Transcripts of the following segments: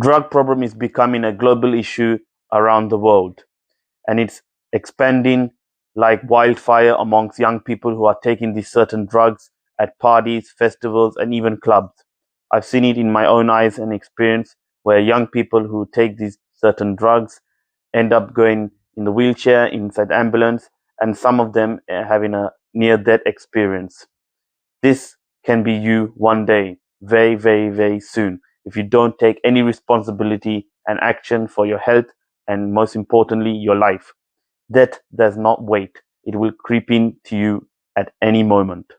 Drug problem is becoming a global issue around the world, and it's expanding like wildfire amongst young people who are taking these certain drugs at parties, festivals, and even clubs. I've seen it in my own eyes and experience where young people who take these certain drugs end up going in the wheelchair, inside the ambulance, and some of them having a near death experience. This can be you one day, very, very, very soon, if you don't take any responsibility and action for your health and, most importantly, your life. Death does not wait, it will creep in to you at any moment.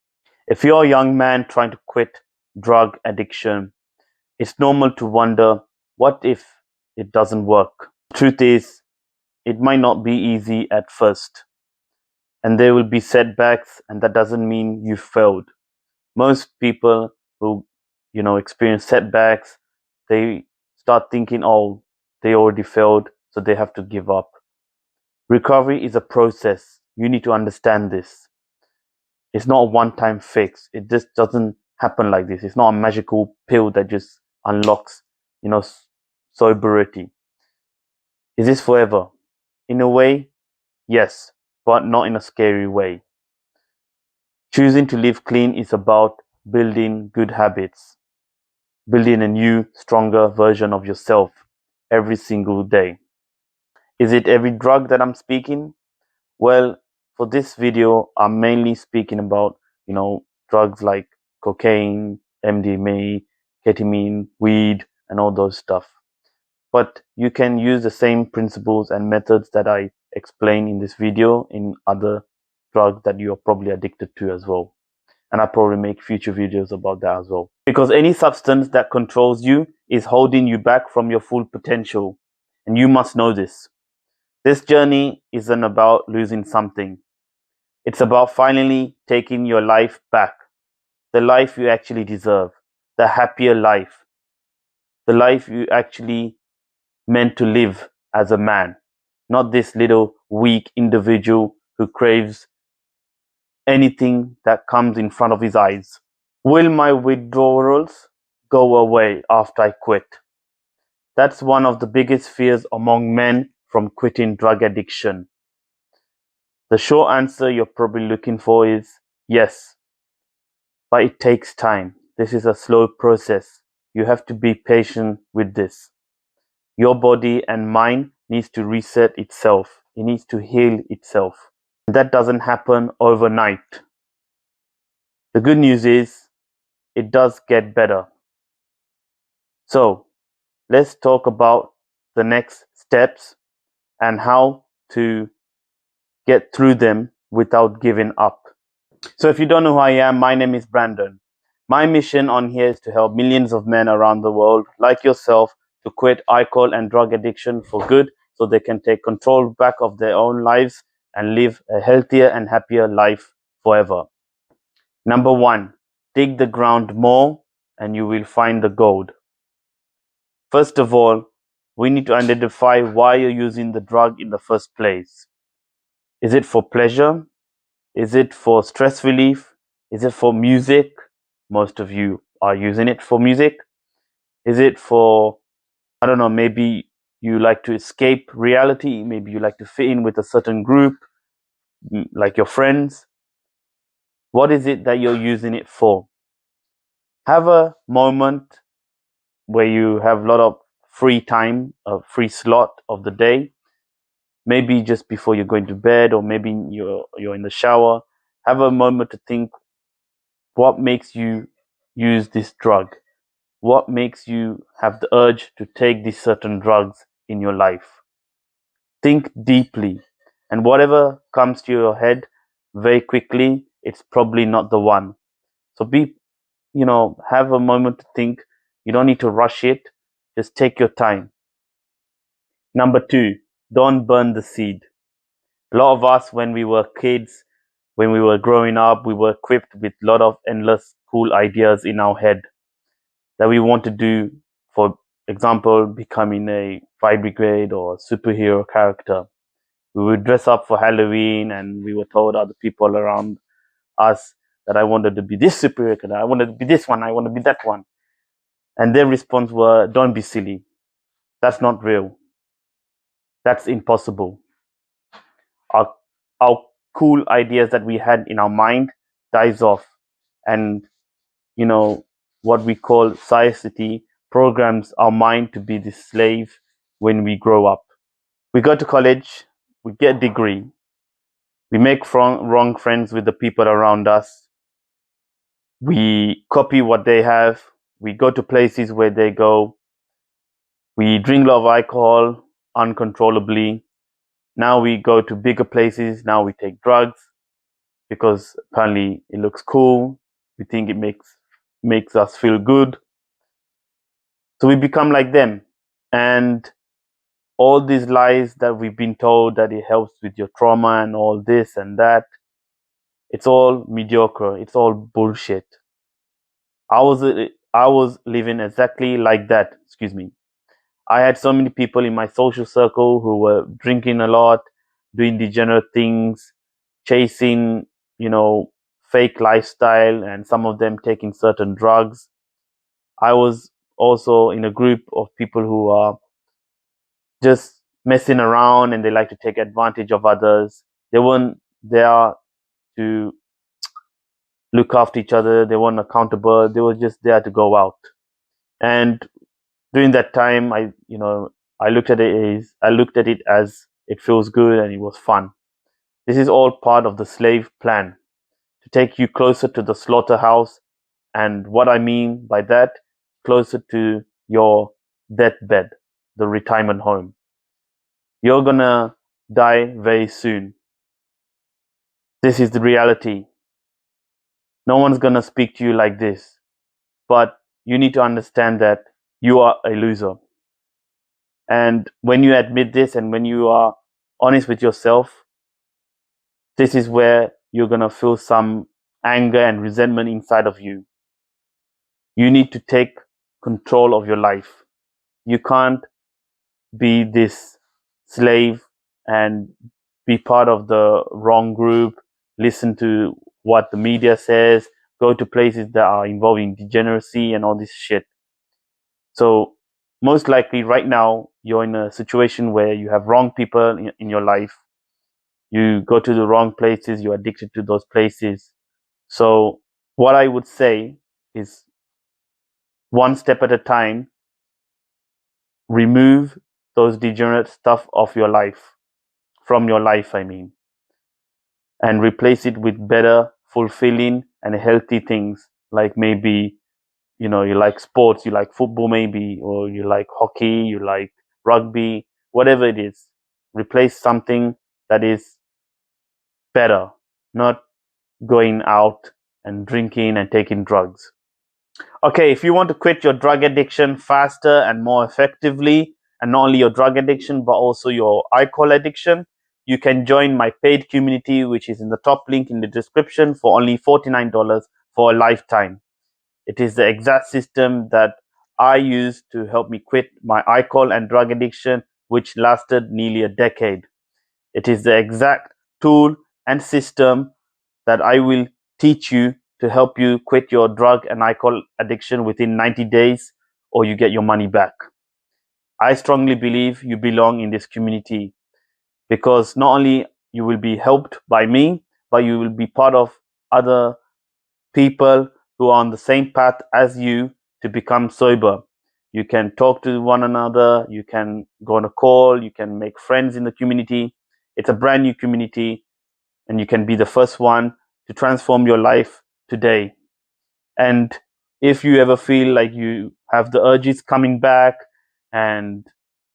If you're a young man trying to quit drug addiction, it's normal to wonder, what if it doesn't work? Truth is, it might not be easy at first, and there will be setbacks, and that doesn't mean you failed. Most people who experience setbacks, they start thinking, oh, they already failed, so they have to give up. Recovery is a process. You need to understand this. It's not a one-time fix. It just doesn't happen like this. It's not a magical pill that just unlocks sobriety. Is this forever? In a way, yes, but not in a scary way. Choosing to live clean is about building good habits, building a new, stronger version of yourself every single day. Is it every drug that I'm speaking? Well, for this video, I'm mainly speaking about, drugs like cocaine, MDMA, ketamine, weed, and all those stuff. But you can use the same principles and methods that I explain in this video in other drugs that you're probably addicted to as well. And I'll probably make future videos about that as well. Because any substance that controls you is holding you back from your full potential. And you must know this. This journey isn't about losing something. It's about finally taking your life back. The life you actually deserve. The happier life. The life you actually meant to live as a man. Not this little weak individual who craves anything that comes in front of his eyes. Will my withdrawals go away after I quit? That's one of the biggest fears among men from quitting drug addiction. The short answer you're probably looking for is yes, but it takes time. This is a slow process. You have to be patient with this. Your body and mind needs to reset itself. It needs to heal itself. That doesn't happen overnight. The good news is it does get better. So let's talk about the next steps and how to get through them without giving up. So if you don't know who I am, my name is Brandon. My mission on here is to help millions of men around the world, like yourself, to quit alcohol and drug addiction for good so they can take control back of their own lives and live a healthier and happier life forever. Number one, dig the ground more and you will find the gold. First of all, we need to identify why you're using the drug in the first place. Is it for pleasure? Is it for stress relief? Is it for music? Most of you are using it for music. Is it for, I don't know, maybe you like to escape reality. Maybe you like to fit in with a certain group, like your friends. What is it that you're using it for? Have a moment where you have a lot of free time, a free slot of the day. Maybe just before you're going to bed, or maybe you're in the shower. Have a moment to think, what makes you use this drug? What makes you have the urge to take these certain drugs in your life? Think deeply, and whatever comes to your head very quickly, it's probably not the one. So have a moment to think. You don't need to rush it. Just take your time. Number two, don't burn the seed. A lot of us, when we were kids, when we were growing up, we were equipped with a lot of endless cool ideas in our head that we want to do. For example, becoming a fire brigade or a superhero character. We would dress up for Halloween and we were told other people around us that I wanted to be this superhero, I wanted to be this one, I want to be that one. And their response were, don't be silly. That's not real. That's impossible. Our, our cool ideas that we had in our mind dies off. And, you know, what we call society programs our mind to be the slave when we grow up. We go to college, we get a degree, we make wrong friends with the people around us, we copy what they have, we go to places where they go, we drink a lot of alcohol uncontrollably. Now we go to bigger places, now we take drugs because apparently it looks cool. We think it makes us feel good. So we become like them. And all these lies that we've been told that it helps with your trauma and all this and that, it's all mediocre. It's all bullshit. I was living exactly like that. Excuse me. I had so many people in my social circle who were drinking a lot, doing degenerate things, chasing, you know, fake lifestyle, and some of them taking certain drugs. I was also in a group of people who are just messing around and they like to take advantage of others. They weren't there to look after each other. They weren't accountable. They were just there to go out. And during that time, I looked at it as it feels good and it was fun. This is all part of the slave plan to take you closer to the slaughterhouse. And what I mean by that, closer to your deathbed, the retirement home. You're gonna die very soon. This is the reality. No one's gonna speak to you like this. But you need to understand that you are a loser. And when you admit this and when you are honest with yourself, this is where you're going to feel some anger and resentment inside of you. You need to take control of your life. You can't be this slave and be part of the wrong group, listen to what the media says, go to places that are involving degeneracy and all this shit. So most likely right now you're in a situation where you have wrong people in your life. You go to the wrong places, you're addicted to those places. So what I would say is one step at a time, remove those degenerate stuff of your life, from your life, I mean, and replace it with better, fulfilling, and healthy things. Like maybe, you like sports, you like football, maybe, or you like hockey, you like rugby, whatever it is. Replace something that is better, not going out and drinking and taking drugs. Okay, if you want to quit your drug addiction faster and more effectively, and not only your drug addiction, but also your alcohol addiction, you can join my paid community, which is in the top link in the description, for only $49 for a lifetime. It is the exact system that I used to help me quit my alcohol and drug addiction, which lasted nearly a decade. It is the exact tool and system that I will teach you to help you quit your drug and alcohol addiction within 90 days, or you get your money back. I strongly believe you belong in this community because not only you will be helped by me, but you will be part of other people who are on the same path as you to become sober. You can talk to one another, you can go on a call, you can make friends in the community. It's a brand new community, and you can be the first one to transform your life today. And if you ever feel like you have the urges coming back and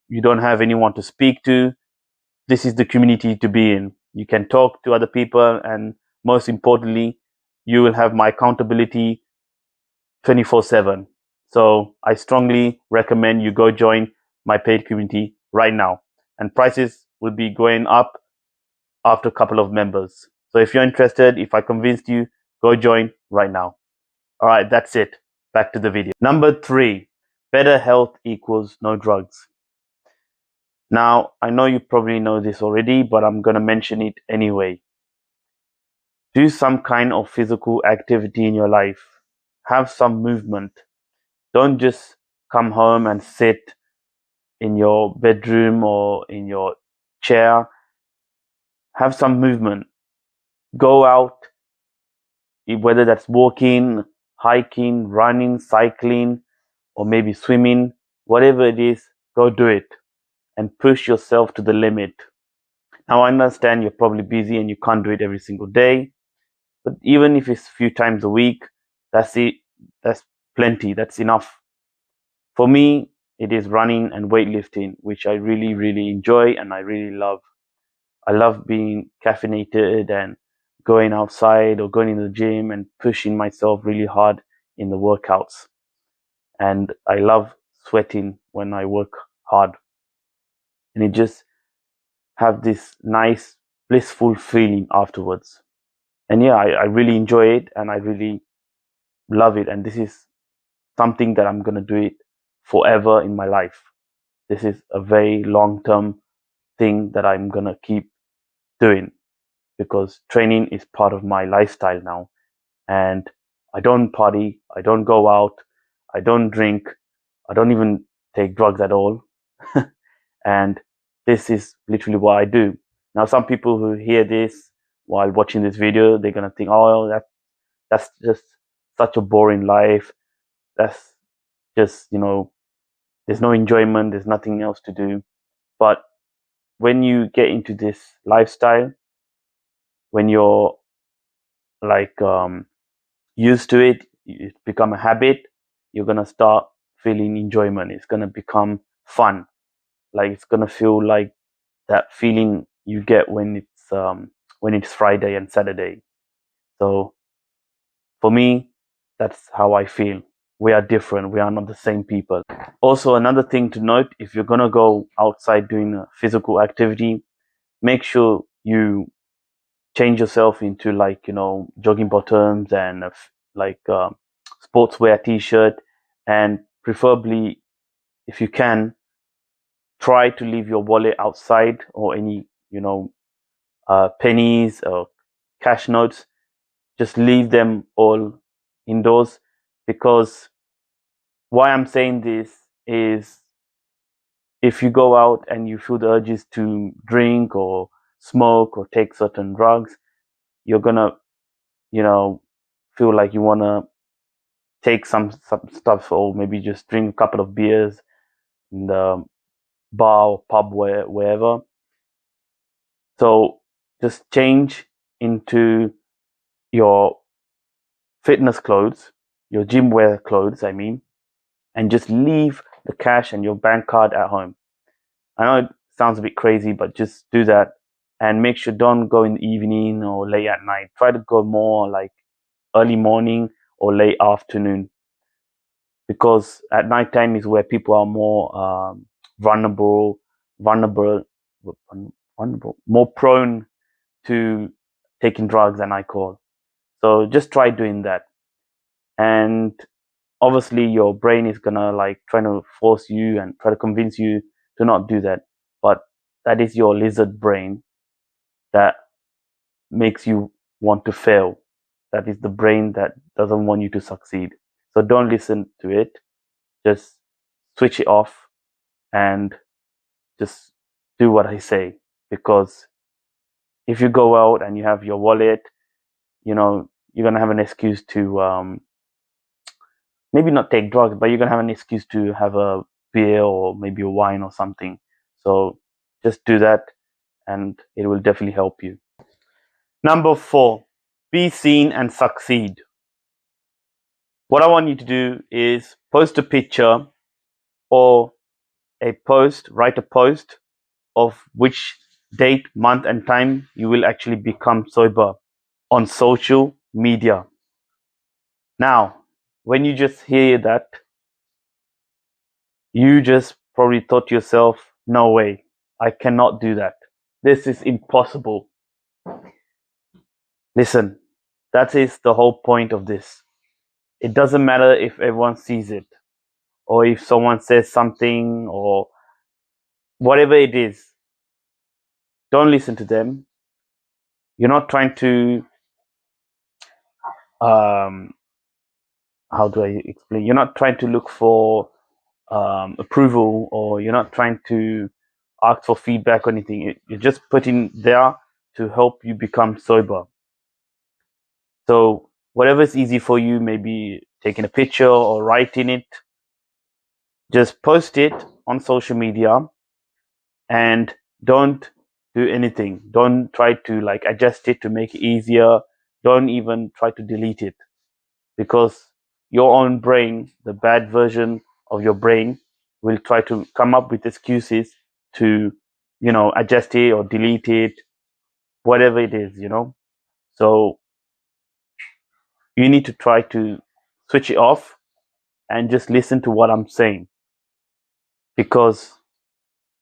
you don't have anyone to speak to, this is the community to be in. You can talk to other people, and most importantly, you will have my accountability 24/7. So I strongly recommend you go join my paid community right now. And prices will be going up after a couple of members. So if you're interested, if I convinced you, go join right now. All right, that's it. Back to the video. Number 3, better health equals no drugs. Now, I know you probably know this already, but I'm going to mention it anyway. Do some kind of physical activity in your life. Have some movement. Don't just come home and sit in your bedroom or in your chair. Have some movement. Go out, whether that's walking, hiking, running, cycling, or maybe swimming, whatever it is, go do it and push yourself to the limit. Now, I understand you're probably busy and you can't do it every single day, but even if it's a few times a week, that's it. That's plenty. That's enough. For me, it is running and weightlifting, which I really, really enjoy and I really love. I love being caffeinated and going outside or going in the gym and pushing myself really hard in the workouts. And I love sweating when I work hard. And it just have this nice, blissful feeling afterwards. And yeah, I really enjoy it and I really love it. And this is something that I'm going to do it forever in my life. This is a very long term thing that I'm going to keep doing because training is part of my lifestyle now. And I don't party, I don't go out, I don't drink, I don't even take drugs at all. And this is literally what I do. Now, some people who hear this while watching this video, they're gonna think, "Oh, that's just such a boring life. That's just there's no enjoyment. There's nothing else to do." But when you get into this lifestyle, when you're like used to it, it's become a habit. You're gonna start feeling enjoyment. It's gonna become fun. Like it's gonna feel like that feeling you get when it's Friday and Saturday. So for me, that's how I feel. We are different. We are not the same people. Also, another thing to note: if you're gonna go outside doing a physical activity, make sure you change yourself into like jogging bottoms and like sportswear t-shirt, and preferably if you can try to leave your wallet outside or any pennies or cash notes. Just leave them all indoors, because why I'm saying this is if you go out and you feel the urges to drink or smoke or take certain drugs, you're gonna feel like you want to take some stuff or maybe just drink a couple of beers in the bar or pub wherever. So just change into your fitness clothes, your gym wear clothes, I mean, and just leave the cash and your bank card at home. I know it sounds a bit crazy, but just do that and make sure don't go in the evening or late at night. Try to go more like early morning or late afternoon, because at night time is where people are more vulnerable, vulnerable, vulnerable, more prone to taking drugs and alcohol. So just try doing that. And obviously your brain is gonna like trying to force you and try to convince you to not do that. But that is your lizard brain that makes you want to fail. That is the brain that doesn't want you to succeed. So don't listen to it. Just switch it off and just do what I say. Because if you go out and you have your wallet, you're gonna have an excuse to maybe not take drugs, but you're gonna have an excuse to have a beer or maybe a wine or something. So just do that, and it will definitely help you. Number 4, be seen and succeed. What I want you to do is post a picture or write a post of which date, month, and time you will actually become sober on social media. Now, when you just hear that, you just probably thought to yourself, no way, I cannot do that. This is impossible. Listen, that is the whole point of this. It doesn't matter if everyone sees it or if someone says something or whatever it is. Don't listen to them. You're not trying to how do I explain? You're not trying to look for approval, or you're not trying to ask for feedback or anything. You're just putting there to help you become sober. So whatever is easy for you, maybe taking a picture or writing it, just post it on social media, and don't do anything. Don't try to like adjust it to make it easier. Don't even try to delete it, because your own brain, the bad version of your brain, will try to come up with excuses to, adjust it or delete it, whatever it is. So you need to try to switch it off and just listen to what I'm saying, because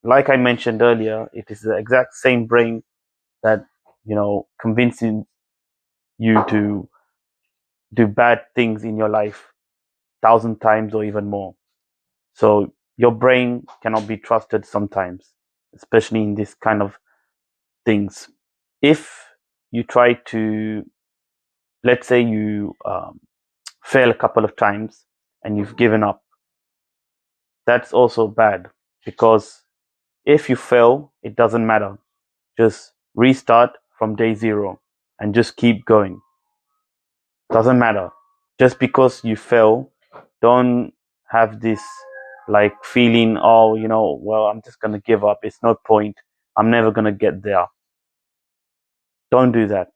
like I mentioned earlier, it is the exact same brain that, convincing you to do bad things in your life 1,000 times or even more. So your brain cannot be trusted sometimes, especially in this kind of things. If you try to, let's say you fail a couple of times and you've given up, that's also bad, because if you fail, it doesn't matter. Just restart from day zero and just keep going. Doesn't matter. Just because you fail, don't have this like feeling, oh, well, I'm just gonna give up. It's no point. I'm never gonna get there. Don't do that.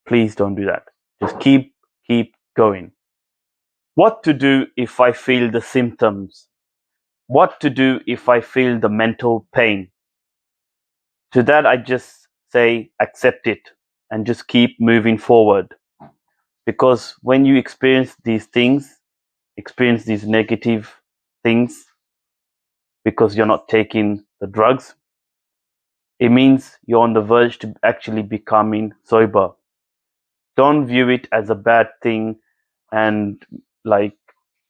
Please don't do that. Just keep going. What to do if I feel the symptoms? What to do if I feel the mental pain? To that, I just say accept it and just keep moving forward. Because when you experience these things, experience these negative things, because you're not taking the drugs, it means you're on the verge to actually becoming sober. Don't view it as a bad thing and like,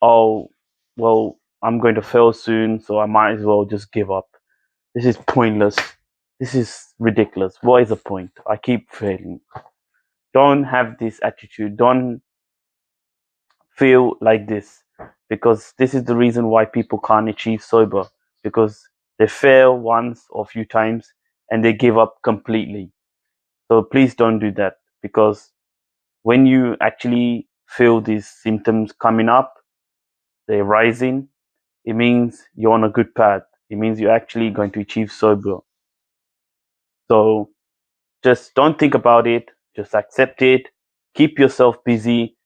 oh, well, I'm going to fail soon, so I might as well just give up. This is pointless. This is ridiculous. What is the point? I keep failing. Don't have this attitude. Don't feel like this, because this is the reason why people can't achieve sober, because they fail once or a few times and they give up completely. So please don't do that, because when you actually feel these symptoms coming up, they're rising, it means you're on a good path. It means you're actually going to achieve sober. So just don't think about it, just accept it, keep yourself busy.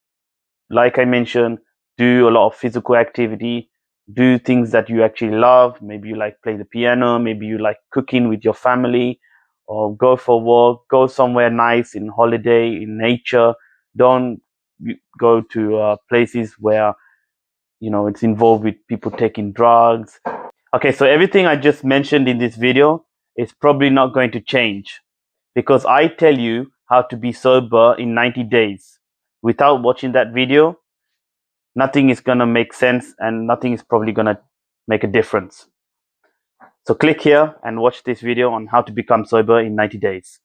Like I mentioned, do a lot of physical activity, do things that you actually love. Maybe you like play the piano, maybe you like cooking with your family, or go for a walk, go somewhere nice in holiday, in nature. Don't go to places where, it's involved with people taking drugs. Okay, so everything I just mentioned in this video is probably not going to change, because I tell you how to be sober in 90 days. Without watching that video, nothing is going to make sense and nothing is probably going to make a difference. So click here and watch this video on how to become sober in 90 days.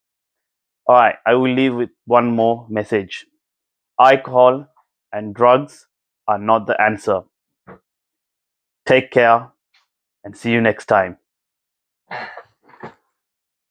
All right, I will leave with one more message. Alcohol and drugs are not the answer. Take care and see you next time.